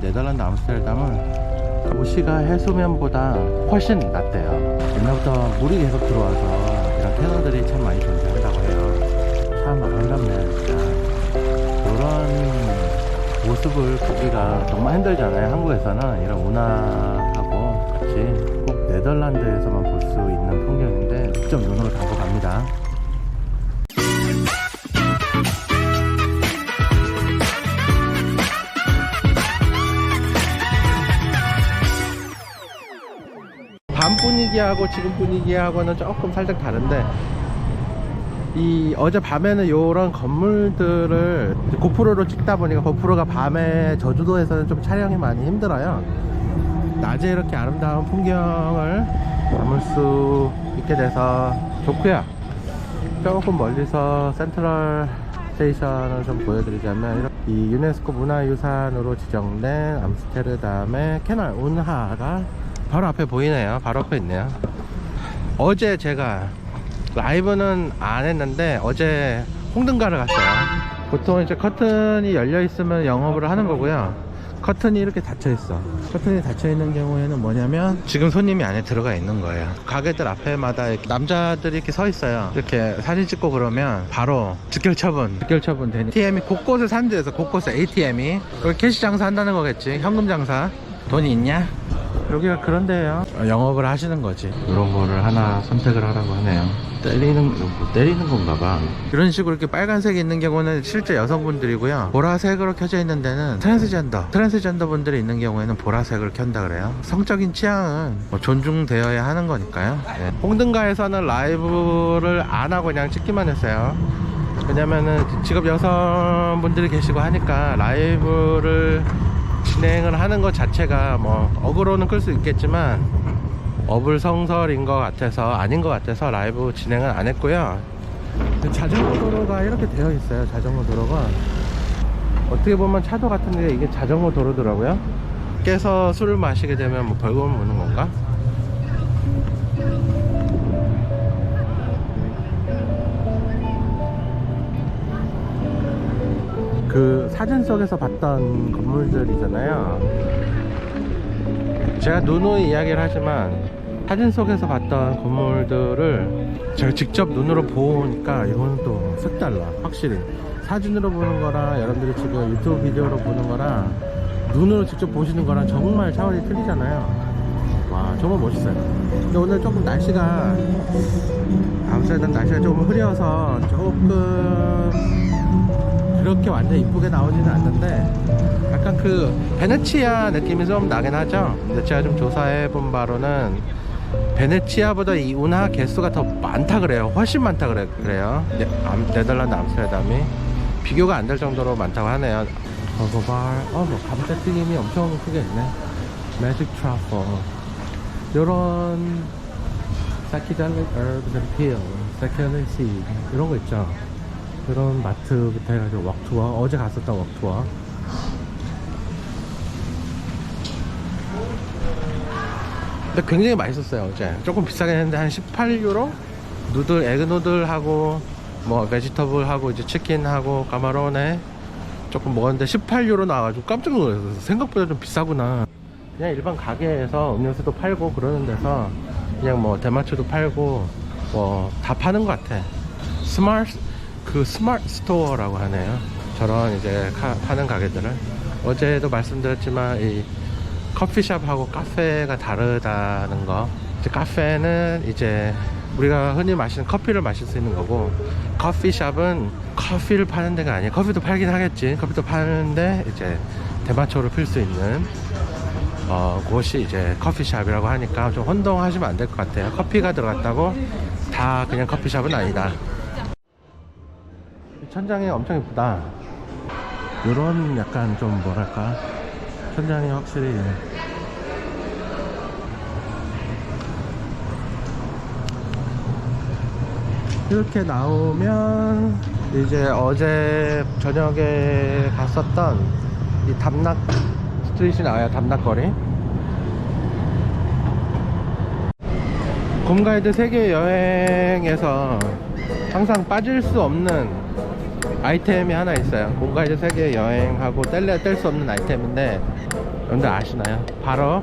네덜란드 암스테르담은 도시가 해수면보다 훨씬 낫대요. 옛날부터 물이 계속 들어와서 이런 캐널들이 참 많이 존재한다고 해요. 참 아름답네요 진짜. 이런 모습을 보기가 정말 힘들잖아요. 한국에서는 이런 운하하고 같이 꼭 네덜란드에서만 볼 수 있는 풍경인데 직접 눈으로 담고 갑니다. 밤 분위기하고 지금 분위기하고는 조금 살짝 다른데, 이 어제 밤에는 이런 건물들을 고프로로 찍다 보니까 고프로가 밤에 저주도에서는 좀 촬영이 많이 힘들어요. 낮에 이렇게 아름다운 풍경을 담을 수 있게 돼서 좋고요. 조금 멀리서 센트럴 스테이션을 좀 보여드리자면, 이 유네스코 문화유산으로 지정된 암스테르담의 캐널 운하가 바로 앞에 보이네요. 바로 앞에 있네요. 어제 제가 라이브는 안 했는데 어제 홍등가를 갔어요. 보통 이제 커튼이 열려 있으면 영업을 하는 거고요. 커튼이 이렇게 닫혀 있어. 커튼이 닫혀 있는 경우에는 뭐냐면 지금 손님이 안에 들어가 있는 거예요. 가게들 앞에마다 이렇게 남자들이 이렇게 서 있어요. 이렇게 사진 찍고 그러면 바로 직결 처분 되니, ATM이 곳곳에 산대에서 곳곳에 ATM이 캐시 장사 한다는 거겠지. 현금 장사. 돈이 있냐? 여기가 그런데요. 영업을 하시는 거지. 이런 거를 하나 선택을 하라고 하네요. 때리는 건가 봐. 이런 식으로 이렇게 빨간색이 있는 경우는 실제 여성분들이고요. 보라색으로 켜져 있는 데는 트랜스젠더 분들이 있는 경우에는 보라색을 켠다 그래요. 성적인 취향은 뭐 존중되어야 하는 거니까요. 네. 홍등가에서는 라이브를 안 하고 그냥 찍기만 했어요. 왜냐면은 직업 여성분들이 계시고 하니까 라이브를 진행을 하는 것 자체가 뭐 어그로는 끌 수 있겠지만 어불성설인 것 같아서, 아닌 것 같아서 라이브 진행을 안 했고요. 자전거 도로가 이렇게 되어 있어요. 자전거 도로가 어떻게 보면 차도 같은데 이게 자전거 도로더라고요. 깨서 술을 마시게 되면 뭐 벌금 무는 건가? 그 사진 속에서 봤던 건물들이잖아요. 제가 누누이 이야기를 하지만 사진 속에서 봤던 건물들을 제가 직접 눈으로 보니까 이거는 또 색달라. 확실히 사진으로 보는 거랑 여러분들이 지금 유튜브 비디오로 보는 거랑 눈으로 직접 보시는 거랑 정말 차원이 틀리잖아요. 와, 정말 멋있어요. 근데 오늘 조금 날씨가, 암스테르담 날씨가 조금 흐려서 조금 그렇게 완전 이쁘게 나오지는 않는데 약간 그 베네치아 느낌이 좀 나긴 하죠. 근데 제가 좀 조사해 본 바로는 베네치아보다 이 운하 개수가 더 많다 그래요. 훨씬 많다 그래요. 네덜란드 암스테르담이 비교가 안 될 정도로 많다고 하네요. 버거발, 뭐 감자튀김이 엄청 크게 있네. 매직 트러플, 요런 psychedelic herbs and pills, psychedelic seed 이런 거 있죠. 그런 마트부터 해가지고 웍투어, 어제 갔었던 웍투어. 근데 굉장히 맛있었어요. 어제 조금 비싸긴 했는데 한 18유로? 누들, 에그누들하고 뭐 베지터블하고 이제 치킨하고 까마로네 조금 먹었는데 18유로 나와가지고 깜짝 놀랐어요. 생각보다 좀 비싸구나. 그냥 일반 가게에서 음료수도 팔고 그러는 데서 그냥 뭐 대마초도 팔고 뭐 다 파는 것 같아. 스마트 스토어라고 하네요. 저런 이제 파는 가게들을. 어제도 말씀드렸지만 이 커피숍하고 카페가 다르다는 거. 이제 카페는 이제 우리가 흔히 마시는 커피를 마실 수 있는 거고, 커피숍은 커피를 파는 데가 아니에요. 커피도 팔긴 하겠지. 커피도 파는데 이제 대마초를 필 수 있는 곳이 이제 커피숍이라고 하니까 좀 혼동하시면 안 될 것 같아요. 커피가 들어갔다고 다 그냥 커피숍은 아니다. 천장이 엄청 예쁘다. 요런 약간 좀 뭐랄까, 천장이 확실히 이렇게 나오면 이제 어제 저녁에 갔었던 이 담락 스트릿이 나와요. 담락거리. 곰가이드 세계 여행에서 항상 빠질 수 없는 아이템이 하나 있어요. 곰가이드 세계 여행하고 뗄 수 없는 아이템인데, 여러분들 아시나요? 바로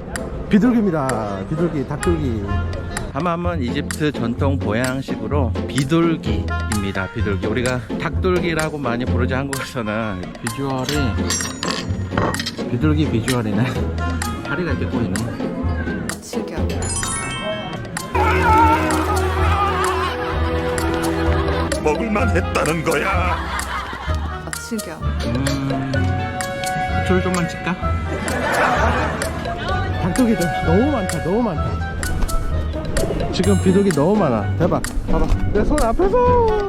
비둘기입니다. 비둘기, 닭둘기. 하맘은 이집트 전통 보양식으로 비둘기입니다. 비둘기. 우리가 닭둘기라고 많이 부르지 한국에서는. 비주얼이 비둘기 비주얼이네. 다리가 이렇게 꼬이네. 즐겨. 먹을만 했다는 거야. 즐겨. 줄 좀만 칠까? 닭둘기들 너무 많다. 너무 많다. 지금 비둘기 너무 많아. 대박. 봐봐. 내 손 앞에서.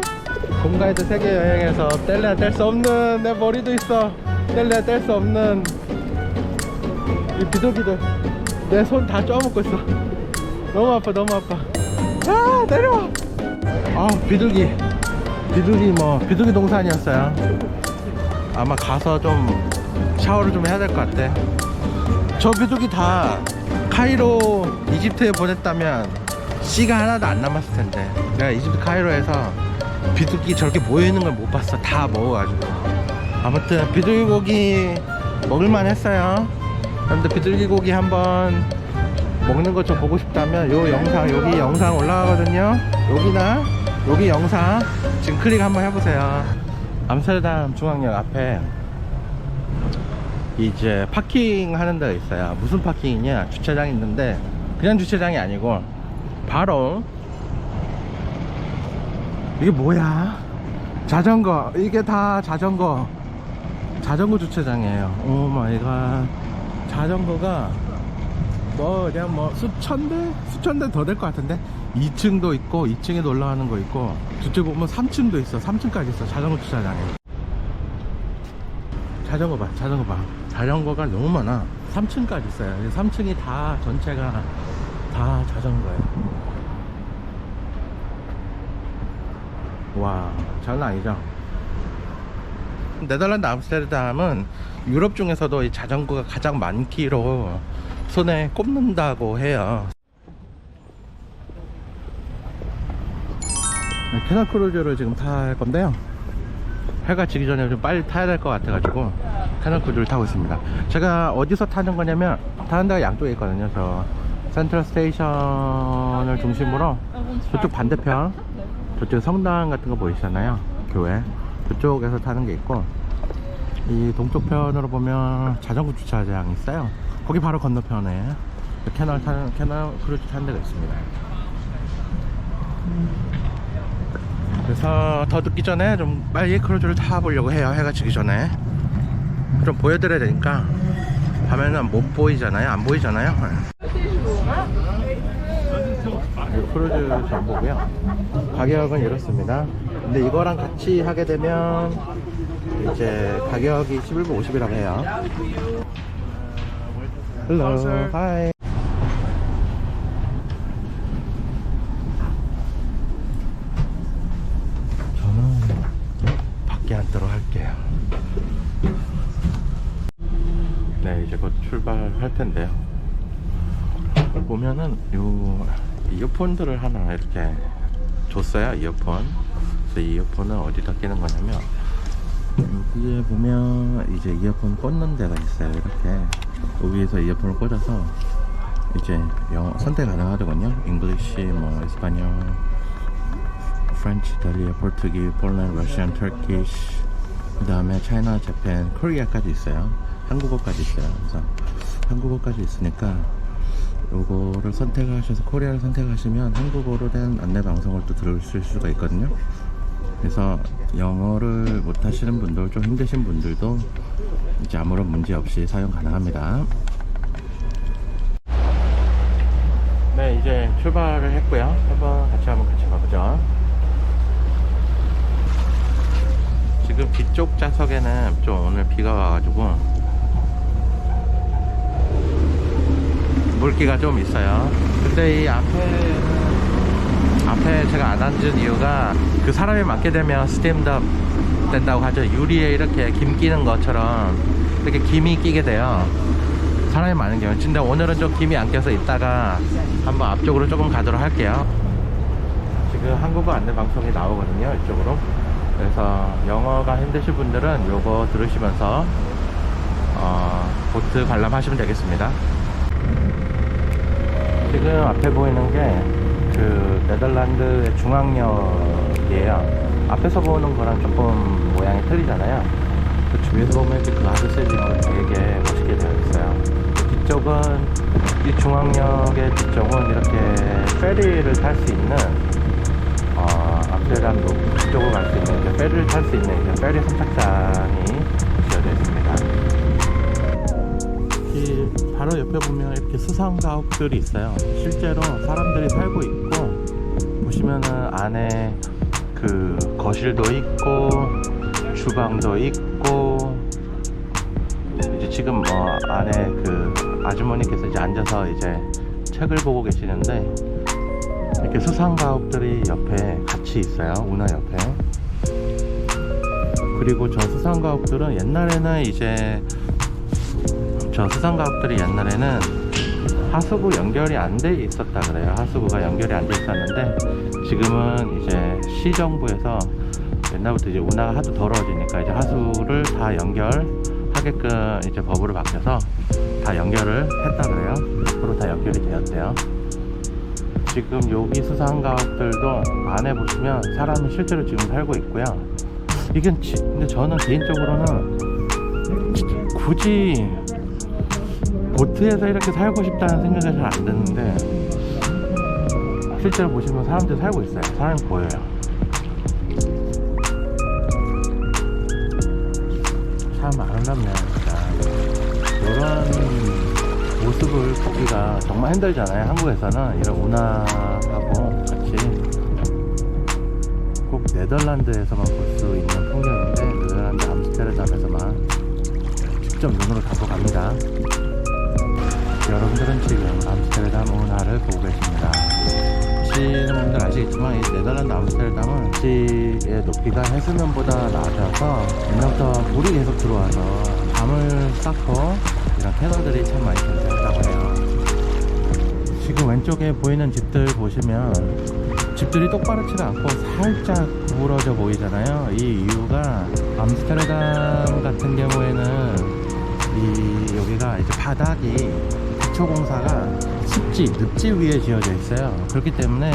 공가이드 세계 여행에서 뗄래야 뗄 수 없는 내 머리도 있어. 뗄래야 뗄 수 없는 이 비둘기들. 내 손 다 쪼아먹고 있어. 너무 아파. 너무 아파. 아, 내려와. 아, 비둘기. 비둘기 동산이었어요. 아마 가서 좀 샤워를 좀 해야 될 것 같아. 저 비둘기 다 카이로 이집트에 보냈다면 씨가 하나도 안 남았을 텐데. 내가 이집트 카이로에서 비둘기 저렇게 모여있는 걸 못 봤어. 다 먹어가지고. 아무튼 비둘기 고기 먹을만 했어요. 그런데 비둘기 고기 한번 먹는 거 좀 보고 싶다면 요 영상, 여기 영상 올라가거든요. 여기나 여기 영상 지금 클릭 한번 해보세요. 암스테르담 중앙역 앞에 이제 파킹 하는 데가 있어요. 무슨 파킹이냐, 주차장이 있는데 그냥 주차장이 아니고 바로 이게 뭐야, 자전거. 이게 다 자전거 주차장이에요. 오 마이 갓. 자전거가 그냥 수천 대 더 될 것 같은데 2층도 있고 2층에도 올라가는 거 있고 저쪽 보면 3층도 있어. 3층까지 있어. 자전거 주차장에. 자전거 봐. 자전거가 너무 많아. 3층까지 있어요. 3층이 다 전체가 다 자전거예요. 와, 장난 아니죠? 네덜란드 암스테르담은 유럽 중에서도 이 자전거가 가장 많기로 손에 꼽는다고 해요. 캐널 크루즈를 지금 탈 건데요. 해가 지기 전에 좀 빨리 타야 될 것 같아가지고 캐널 크루즈를 타고 있습니다. 제가 어디서 타는 거냐면 타는 데가 양쪽에 있거든요. 저 센트럴 스테이션을 중심으로 저쪽 반대편, 저쪽 성당 같은 거 보이시잖아요. 교회. 그쪽에서 타는 게 있고, 이 동쪽 편으로 보면 자전거 주차장이 있어요. 거기 바로 건너편에 캐널 크루즈 타는 데가 있습니다. 그래서 더 늦기 전에 좀 빨리 크루즈를 타보려고 해요. 해가 지기 전에 좀 보여드려야 되니까. 밤에는 못 보이잖아요. 안 보이잖아요. 크루즈 정보고요. 가격은 이렇습니다. 근데 이거랑 같이 하게 되면 이제 가격이 11불 50이라고 해요. Hello, hi. 저는 밖에 앉도록 할게요. 네, 이제 곧 출발할 텐데요. 보면은 요 이어폰들을 하나 이렇게 줬어요. 이어폰. 그래서 이 이어폰은 어디다 끼는 거냐면 여기에 보면 이제 이어폰 꽂는 데가 있어요. 이렇게 여기에서 이어폰을 꽂아서 이제 영어 선택 가능하거든요. 잉글리시, 뭐 이스파뇰, 프렌치, 이탈리아, 포르투기, 폴란드, 러시안, 터키시, 그 다음에 차이나, 재팬, 코리아까지 있어요. 한국어까지 있어요. 그래서 한국어까지 있으니까 요거를 선택하셔서 코리아를 선택하시면 한국어로 된 안내 방송을 또 들으실 수가 있거든요. 그래서 영어를 못 하시는 분들, 좀 힘드신 분들도 이제 아무런 문제 없이 사용 가능합니다. 네, 이제 출발을 했고요. 한번 같이 가보죠. 지금 뒤쪽 좌석에는 좀 오늘 비가 와가지고 물기가 좀 있어요. 근데 이 앞에 제가 안 앉은 이유가 그 사람이 많게 되면 스팀업 된다고 하죠. 유리에 이렇게 김 끼는 것처럼 이렇게 김이 끼게 돼요. 사람이 많은 경우. 근데 오늘은 좀 김이 안 껴서 이따가 한번 앞쪽으로 조금 가도록 할게요. 지금 한국어 안내 방송이 나오거든요. 이쪽으로. 그래서 영어가 힘드신 분들은 요거 들으시면서 보트 관람하시면 되겠습니다. 지금 앞에 보이는 게 그 네덜란드의 중앙역이에요. 앞에서 보는 거랑 조금 모양이 틀리잖아요. 그 주위에서 보면 그 아드셀리가 되게 멋있게 되어 있어요. 뒤쪽은 이 중앙역의 뒤쪽은 이렇게 페리를 탈 수 있는 암스테르담 북쪽으로 갈 수 있는 이제 페리를 탈 수 있는 이제 페리 선착장이 지어져 있습니다. 이 바로 옆에 보면 이렇게 수상가옥들이 있어요. 실제로 사람들이 살고 있고, 보시면은 안에 그 거실도 있고 주방도 있고, 이제 지금 안에 그 아주머니께서 이제 앉아서 이제 책을 보고 계시는데, 이렇게 수상가옥들이 옆에 같이 있어요. 운하 옆에. 그리고 저 수상가옥들은 옛날에는 이제 하수구 연결이 안 돼 있었다 그래요. 하수구가 연결이 안 돼 있었는데, 지금은 이제 시정부에서 옛날부터 이제 운하가 하도 더러워지니까 이제 하수구를 다 연결하게끔 이제 법으로 바뀌어서 다 연결을 했다 그래요. 앞으로 다 연결이 되었대요. 지금 여기 수상가옥들도 안에 보시면 사람이 실제로 지금 살고 있고요. 이게 근데 저는 개인적으로는 굳이 보트에서 이렇게 살고 싶다는 생각이 잘 안 드는데, 실제로 보시면 사람들이 살고 있어요. 사람이 보여요. 참 아름답네요, 진짜. 이런 모습을 보기가 정말 힘들잖아요. 한국에서는 이런 운하하고 같이. 꼭 네덜란드에서만 볼 수 있는 풍경인데, 네덜란드 암스테르담에서만 직접 눈으로 담고 갑니다. 여러분들은 지금 암스테르담 운하를 보고 계십니다. 보시는 분들 아시겠지만 이 네덜란드 암스테르담은 시의 높이가 해수면보다 낮아서 옛날부터 물이 계속 들어와서 담을 쌓고 이런 캐널들이 참 많이 존재한다고 해요. 지금 왼쪽에 보이는 집들 보시면 집들이 똑바르지가 않고 살짝 구부러져 보이잖아요. 이 이유가 암스테르담 같은 경우에는 여기가 이제 바닥이 기초공사가 늪지 위에 지어져 있어요. 그렇기 때문에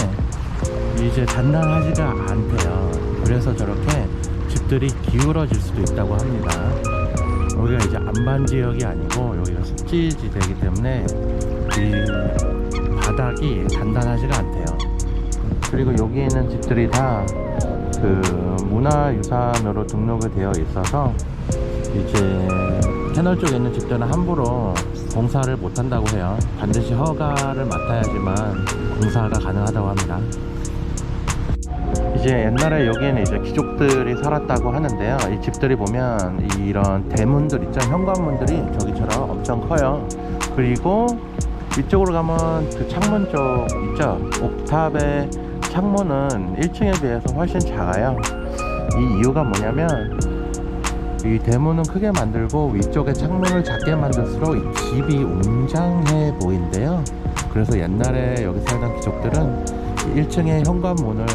이제 단단하지가 않대요. 그래서 저렇게 집들이 기울어질 수도 있다고 합니다. 여기가 이제 안반 지역이 아니고 여기가 습지지대이기 때문에 이 바닥이 단단하지가 않대요. 그리고 여기 있는 집들이 다 그 문화유산으로 등록이 되어 있어서 이제 캐널 쪽에 있는 집들은 함부로 공사를 못한다고 해요. 반드시 허가를 맡아야지만 공사가 가능하다고 합니다. 이제 옛날에 여기에는 이제 귀족들이 살았다고 하는데요. 이 집들이 보면 이런 대문들 있죠. 현관문들이 저기처럼 엄청 커요. 그리고 위쪽으로 가면 그 창문 쪽 있죠. 옥탑의 창문은 1층에 비해서 훨씬 작아요. 이 이유가 뭐냐면 이 대문은 크게 만들고 위쪽에 창문을 작게 만들수록 이 집이 웅장해 보인대요. 그래서 옛날에 여기 살던 귀족들은 1층의 현관문을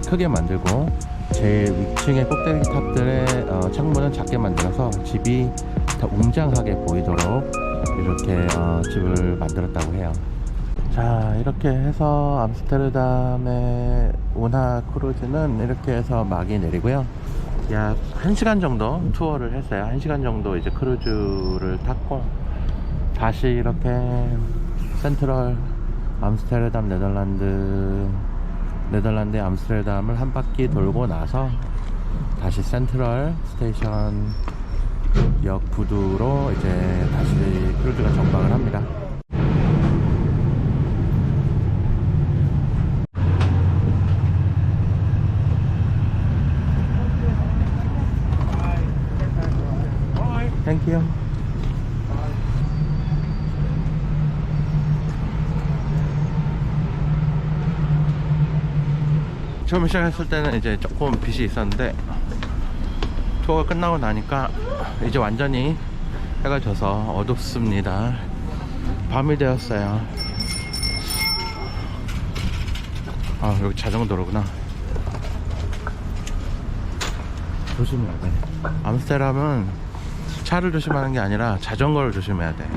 크게 만들고 제일 위층의 꼭대기 탑들의 창문은 작게 만들어서 집이 더 웅장하게 보이도록 이렇게 집을 만들었다고 해요. 자, 이렇게 해서 암스테르담의 운하 크루즈는 이렇게 해서 막이 내리고요. 약 1시간 정도 투어를 했어요. 1시간 정도 이제 크루즈를 탔고 다시 이렇게 센트럴 암스테르담 네덜란드의 암스테르담을 한 바퀴 돌고 나서 다시 센트럴 스테이션 역 부두로 이제 다시 크루즈가 정박을 합니다. 땡큐. 처음 시작했을 때는 이제 조금 빛이 있었는데 투어가 끝나고 나니까 이제 완전히 해가 져서 어둡습니다. 밤이 되었어요. 아, 여기 자전거 도로구나. 조심해야 돼. 암스테르담은 차를 조심하는 게 아니라 자전거를 조심해야 돼.